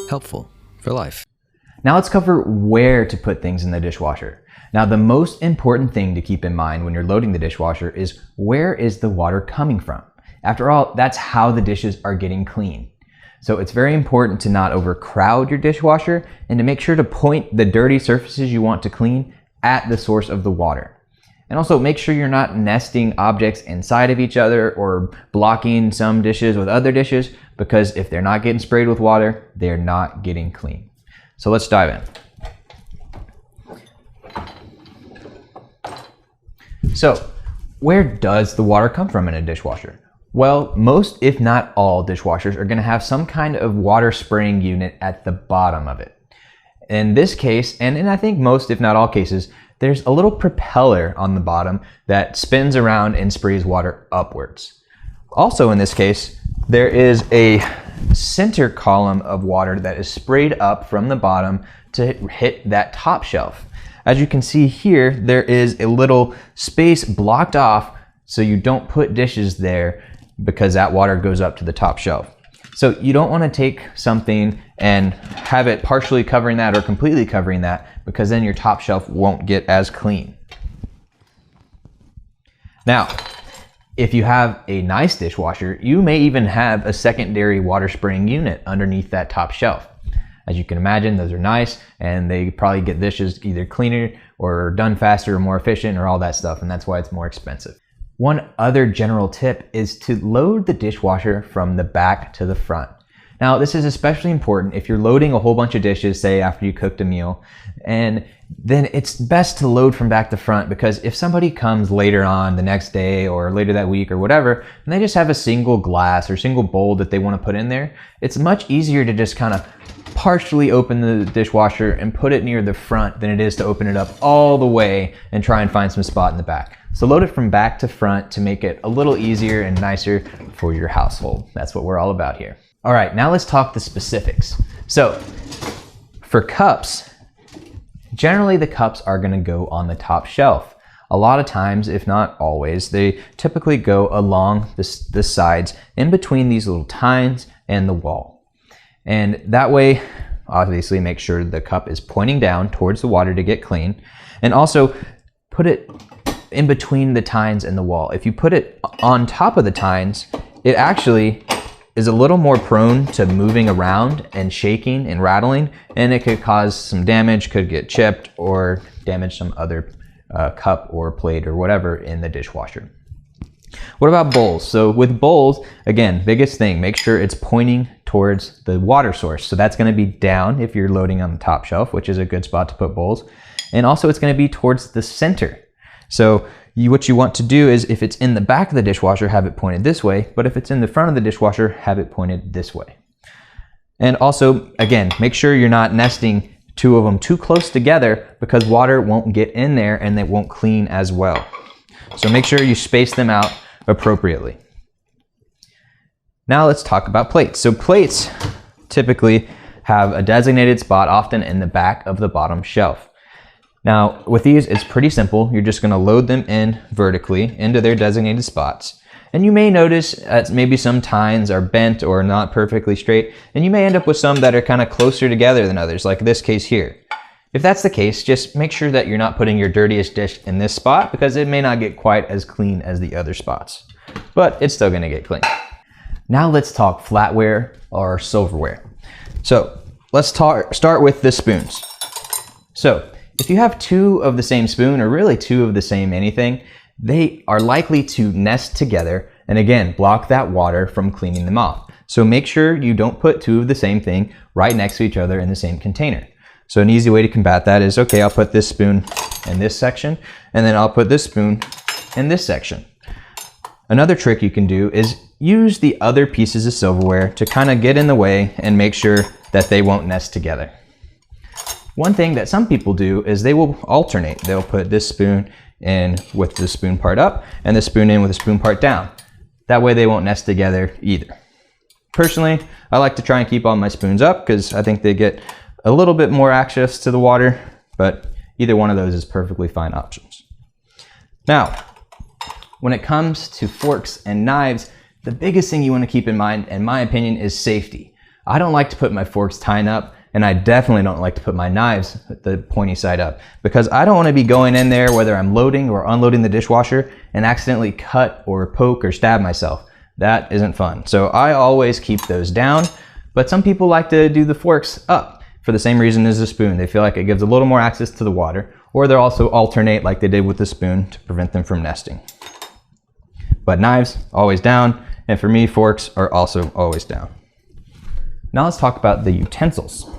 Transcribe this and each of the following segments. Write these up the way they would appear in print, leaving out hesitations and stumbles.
Helpful for life. Now let's cover where to put things in the dishwasher. Now the most important thing to keep in mind when you're loading the dishwasher is where is the water coming from? After all, that's how the dishes are getting clean. So it's very important to not overcrowd your dishwasher and to make sure to point the dirty surfaces you want to clean at the source of the water. And also make sure you're not nesting objects inside of each other or blocking some dishes with other dishes, because if they're not getting sprayed with water, they're not getting clean. So let's dive in. So where does the water come from in a dishwasher? Well, most, if not all, dishwashers are going to have some kind of water spraying unit at the bottom of it. In this case, and in I think most, if not all cases, there's a little propeller on the bottom that spins around and sprays water upwards. Also in this case, there is a center column of water that is sprayed up from the bottom to hit that top shelf. As you can see here, there is a little space blocked off so you don't put dishes there, because that water goes up to the top shelf. So you don't want to take something and have it partially covering that or completely covering that, because then your top shelf won't get as clean. Now, if you have a nice dishwasher, you may even have a secondary water spraying unit underneath that top shelf. As you can imagine, those are nice, and they probably get dishes either cleaner or done faster or more efficient or all that stuff, and that's why it's more expensive. One other general tip is to load the dishwasher from the back to the front. Now, this is especially important if you're loading a whole bunch of dishes, say after you cooked a meal, and then it's best to load from back to front, because if somebody comes later on the next day or later that week or whatever, and they just have a single glass or single bowl that they want to put in there, it's much easier to just kind of partially open the dishwasher and put it near the front than it is to open it up all the way and try and find some spot in the back. So load it from back to front to make it a little easier and nicer for your household. That's what we're all about here. All right, now let's talk the specifics. So for cups, generally the cups are gonna go on the top shelf. A lot of times, if not always, they typically go along the sides in between these little tines and the wall. And that way, obviously make sure the cup is pointing down towards the water to get clean, and also put it in between the tines and the wall. If you put it on top of the tines, it actually is a little more prone to moving around and shaking and rattling, and it could cause some damage, could get chipped or damage some other cup or plate or whatever in the dishwasher. What about bowls? So with bowls, again, biggest thing, make sure it's pointing towards the water source. So that's going to be down if you're loading on the top shelf, which is a good spot to put bowls. And also it's going to be towards the center. So what you want to do is, if it's in the back of the dishwasher, have it pointed this way, but if it's in the front of the dishwasher, have it pointed this way. And also, again, make sure you're not nesting two of them too close together, because water won't get in there and they won't clean as well. So make sure you space them out appropriately. Now let's talk about plates. So plates typically have a designated spot, often in the back of the bottom shelf. Now with these, it's pretty simple. You're just gonna load them in vertically into their designated spots. And you may notice that maybe some tines are bent or not perfectly straight, and you may end up with some that are kind of closer together than others, like this case here. If that's the case, just make sure that you're not putting your dirtiest dish in this spot, because it may not get quite as clean as the other spots, but it's still gonna get clean. Now let's talk flatware or silverware. So let's start with the spoons. So if you have two of the same spoon, or really two of the same anything, they are likely to nest together and again, block that water from cleaning them off. So make sure you don't put two of the same thing right next to each other in the same container. So an easy way to combat that is, okay, I'll put this spoon in this section, and then I'll put this spoon in this section. Another trick you can do is use the other pieces of silverware to kind of get in the way and make sure that they won't nest together. One thing that some people do is they will alternate. They'll put this spoon in with the spoon part up and the spoon in with the spoon part down. That way they won't nest together either. Personally, I like to try and keep all my spoons up because I think they get a little bit more access to the water, but either one of those is perfectly fine options. Now, when it comes to forks and knives, The biggest thing you want to keep in mind, in my opinion, is safety. I don't like to put my forks tying up, and I definitely don't like to put my knives the pointy side up, because I don't want to be going in there, whether I'm loading or unloading the dishwasher, and accidentally cut or poke or stab myself. That isn't fun. So I always keep those down, but some people like to do the forks up for the same reason as the spoon. They feel like it gives a little more access to the water, or they'll also alternate like they did with the spoon to prevent them from nesting. But knives, always down, and for me, forks are also always down. Now let's talk about the utensils.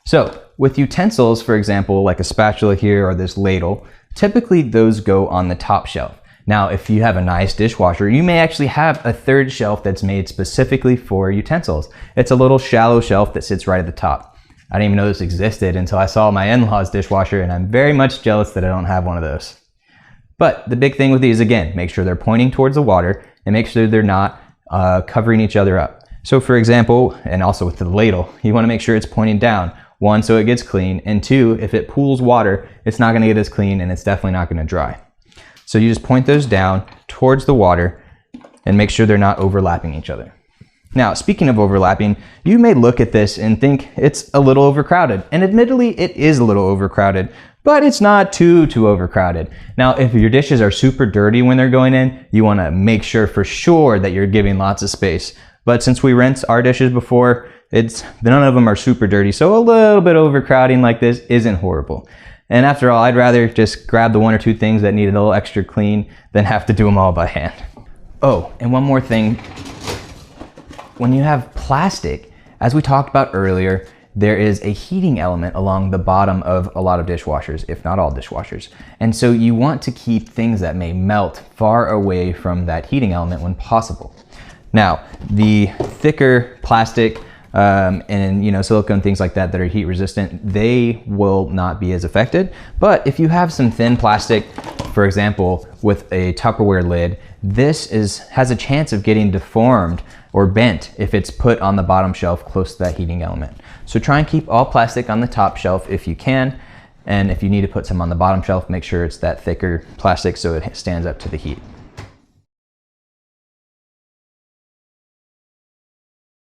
So with utensils, for example, like a spatula here or this ladle, typically those go on the top shelf. Now, if you have a nice dishwasher, you may actually have a third shelf that's made specifically for utensils. It's a little shallow shelf that sits right at the top. I didn't even know this existed until I saw my in-laws' dishwasher, and I'm very much jealous that I don't have one of those. But the big thing with these, again, make sure they're pointing towards the water and make sure they're not covering each other up. So for example, and also with the ladle, you want to make sure it's pointing down. One, so it gets clean, and two, if it pools water, it's not going to get as clean and it's definitely not going to dry. So you just point those down towards the water and make sure they're not overlapping each other. Now, speaking of overlapping, you may look at this and think it's a little overcrowded, and admittedly it is a little overcrowded, but it's not too overcrowded. Now, if your dishes are super dirty when they're going in, you want to make sure for sure that you're giving lots of space. But since we rinsed our dishes before, none of them are super dirty, so a little bit overcrowding like this isn't horrible. And after all, I'd rather just grab the one or two things that need a little extra clean than have to do them all by hand. Oh, and one more thing. When you have plastic, as we talked about earlier, there is a heating element along the bottom of a lot of dishwashers, if not all dishwashers. And so you want to keep things that may melt far away from that heating element when possible. Now, the thicker plastic and silicone, things like that are heat resistant, they will not be as affected. But if you have some thin plastic, for example, with a Tupperware lid, this has a chance of getting deformed or bent if it's put on the bottom shelf close to that heating element. So try and keep all plastic on the top shelf if you can, and if you need to put some on the bottom shelf, make sure it's that thicker plastic so it stands up to the heat.